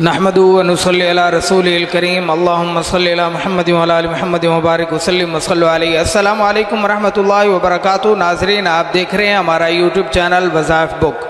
नहमदु व नुसल्ली अला रसूलिल करीम अल्लाहुम्मा सल्लि अला मुहम्मद व अला आलि मुहम्मद व बारिक वसल्लिम व सल्लु अलैहि। अस्सलामु अलैकुम व रहमतुल्लाहि व बरकातुहू। नाज़रीन, आप देख रहे हैं हमारा यूट्यूब चैनल वज़ाइफ बुक।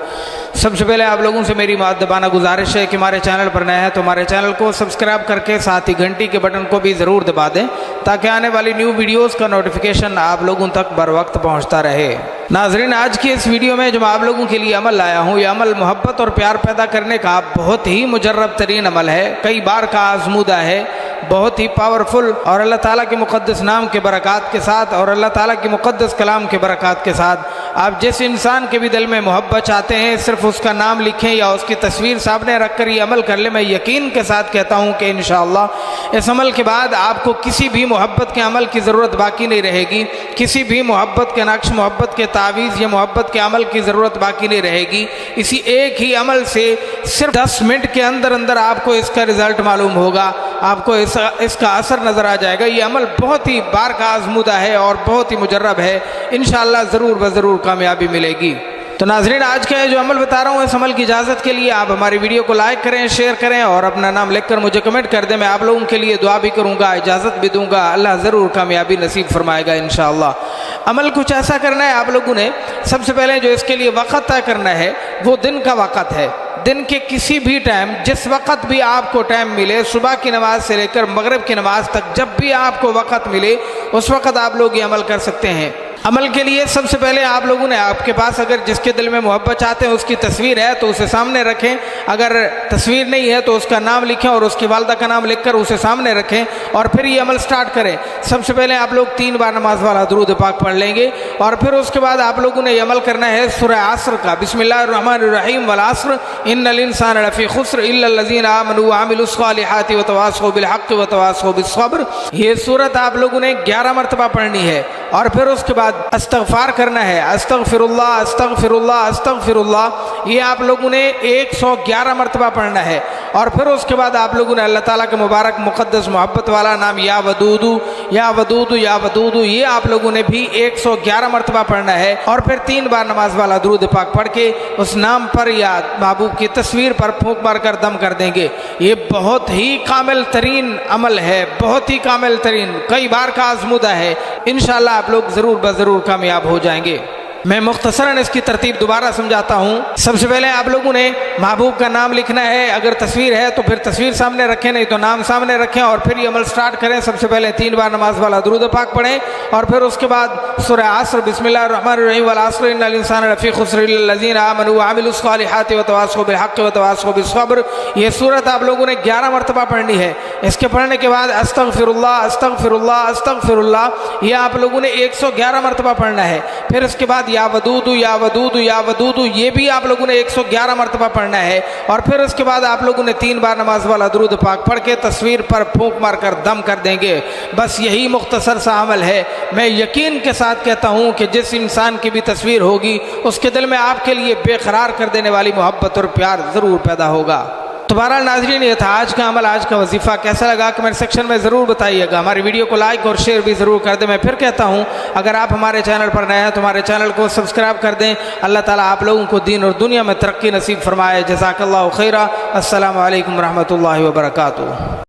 सबसे पहले आप लोगों से मेरी मुअद्दबाना गुजारिश है कि हमारे चैनल पर नए हैं तो हमारे चैनल को सब्सक्राइब करके साथ ही घंटी के बटन को भी ज़रूर दबा दें ताकि आने वाली न्यू वीडियोस का नोटिफिकेशन आप लोगों तक बर वक्त पहुँचता रहे। नाजरीन, आज की इस वीडियो में जो मैं आप लोगों के लिए अमल लाया हूँ, यह अमल मोहब्बत और प्यार पैदा करने का बहुत ही मुजर्रब तरीन अमल है, कई बार का आजमूदा है, बहुत ही पावरफुल और अल्लाह ताला के मुक़द्दस नाम के बरक़ात के साथ और अल्लाह ताला के मुक़द्दस कलाम के बरक़ात के साथ आप जिस इंसान के भी दिल में मोहब्बत चाहते हैं, सिर्फ उसका नाम लिखें या उसकी तस्वीर सामने रख कर ये अमल कर ले। मैं यकीन के साथ कहता हूँ कि इंशाअल्लाह इस अमल के बाद आपको किसी भी मोहब्बत के अमल की ज़रूरत बाकी नहीं रहेगी, किसी भी मोहब्बत के नक्श, मोहब्बत के तावीज़ या मोहब्बत के अमल की ज़रूरत बाकी नहीं रहेगी। इसी एक ही अमल से सिर्फ 10 मिनट के अंदर अंदर आपको इसका रिज़ल्ट मालूम होगा, आपको इसका असर नज़र आ जाएगा। ये अमल बहुत ही बार का आजमूदा है और बहुत ही मुजर्रब है, इंशाअल्लाह ज़रूर ब ज़रूर कामयाबी मिलेगी। तो नाज़रीन, आज का जो अमल बता रहा हूँ, इस अमल की इजाज़त के लिए आप हमारी वीडियो को लाइक करें, शेयर करें और अपना नाम लिखकर मुझे कमेंट कर दें। मैं आप लोगों के लिए दुआ भी करूँगा, इजाज़त भी दूँगा। अल्लाह ज़रूर कामयाबी नसीब फरमाएगा इंशाअल्लाह। अमल कुछ ऐसा करना है आप लोगों ने, सबसे पहले जो इसके लिए वक़्त तय करना है वो दिन का वक़्त है। दिन के किसी भी टाइम, जिस वक़्त भी आपको टाइम मिले, सुबह की नमाज से लेकर मगरिब की नमाज तक, जब भी आपको वक़्त मिले उस वक़्त आप लोग ये अमल कर सकते हैं। अमल के लिए सबसे पहले आप लोगों ने, आपके पास अगर जिसके दिल में मोहब्बत चाहते हैं उसकी तस्वीर है तो उसे सामने रखें, अगर तस्वीर नहीं है तो उसका नाम लिखें और उसकी वालदा का नाम लिखकर उसे सामने रखें और फिर ये अमल स्टार्ट करें। सबसे पहले आप लोग 3 बार नमाज वाला दुरूद पाक पढ़ लेंगे और फिर उसके बाद आप लोगों ने ये अमल करना है सूरह असर का, बिस्मिल्लाहिर्रहमानिर्रहीम वल असर इन्नल इंसान लफी खुस्र इल्लल लज़ीना आमनू व अमिलुस सालिहाति व तवासौ बिल हक़्क़ि व तवासौ बिस सब्र। ये सूरत आप लोगों ने 11 मरतबा पढ़नी है और फिर उसके बाद अस्तग़फ़ार करना है, अस्तग़फ़िरुल्लाह अस्तग़फ़िरुल्लाह अस्तग़फ़िरुल्लाह। ये आप लोगों ने 111 मरतबा पढ़ना है और फिर उसके बाद आप लोगों ने अल्लाह ताला के मुबारक मुक़द्दस मोहब्बत वाला नाम या वदूदू या वदूदू या वदूदू, ये आप लोगों ने भी 111 मरतबा पढ़ना है और फिर 3 बार नमाज वाला दुरूद पाक पढ़ के उस नाम पर या महबूब की तस्वीर पर फूंक मार कर दम कर देंगे। ये बहुत ही कामिल तरीन अमल है, बहुत ही कामिल तरीन, कई बार का आजमूदा है। इंशाअल्लाह आप लोग ज़रूर ब ज़रूर कामयाब हो जाएंगे। मैं मुख्तसरन इसकी तरतीब दोबारा समझाता हूँ। सबसे पहले आप लोगों ने महबूब का नाम लिखना है, अगर तस्वीर है तो फिर तस्वीर सामने रखें, नहीं तो नाम सामने रखें और फिर ये अमल स्टार्ट करें। सबसे पहले 3 बार नमाज वाला दुरूद पाक पढ़ें और फिर उसके बाद सूरह असर बिस्मिल्लाहिर्रहमानिर्रहीम वल असर इन्नल इंसान लफी खुस्र इल्लल लज़ीना आमनू व अमिलुस सालिहाति व तवासौ बिल हक़्क़ि व तवासौ बिस सब्र। ये सूरत आप लोगों ने 11 मरतबा पढ़नी है। इसके पढ़ने के बाद अस्तग़फ़िरुल्लाह अस्तग़फ़िरुल्लाह अस्तग़फ़िरुल्लाह, ये आप लोगों ने 111 मरतबा पढ़ना है। फिर उसके बाद या वदूदू या वदूदू या वदूदू, ये भी आप लोगों ने 111 मरतबा पढ़ना है और फिर उसके बाद आप लोगों ने 3 बार नमाज वाला दुरूद पाक पढ़ के तस्वीर पर फूंक मार कर दम कर देंगे। बस यही मुख्तसर सा अमल है। मैं यकीन के साथ कहता हूँ कि जिस इंसान की भी तस्वीर होगी उसके दिल में आपके लिए बेकरार कर देने वाली मोहब्बत और प्यार ज़रूर पैदा होगा। तो बहरहाल नाज़रीन, ये था आज का अमल, आज का वजीफ़ा। कैसा लगा कमेंट सेक्शन में ज़रूर बताइएगा। हमारी वीडियो को लाइक और शेयर भी ज़रूर कर दें। मैं फिर कहता हूँ, अगर आप हमारे चैनल पर नए हैं तो हमारे चैनल को सब्सक्राइब कर दें। अल्लाह ताला आप लोगों को दीन और दुनिया में तरक्की नसीब फरमाए। जज़ाकल्लाहु खैरा। अस्सलामु अलैकुम रहमतुल्लाहि व बरकातुहू।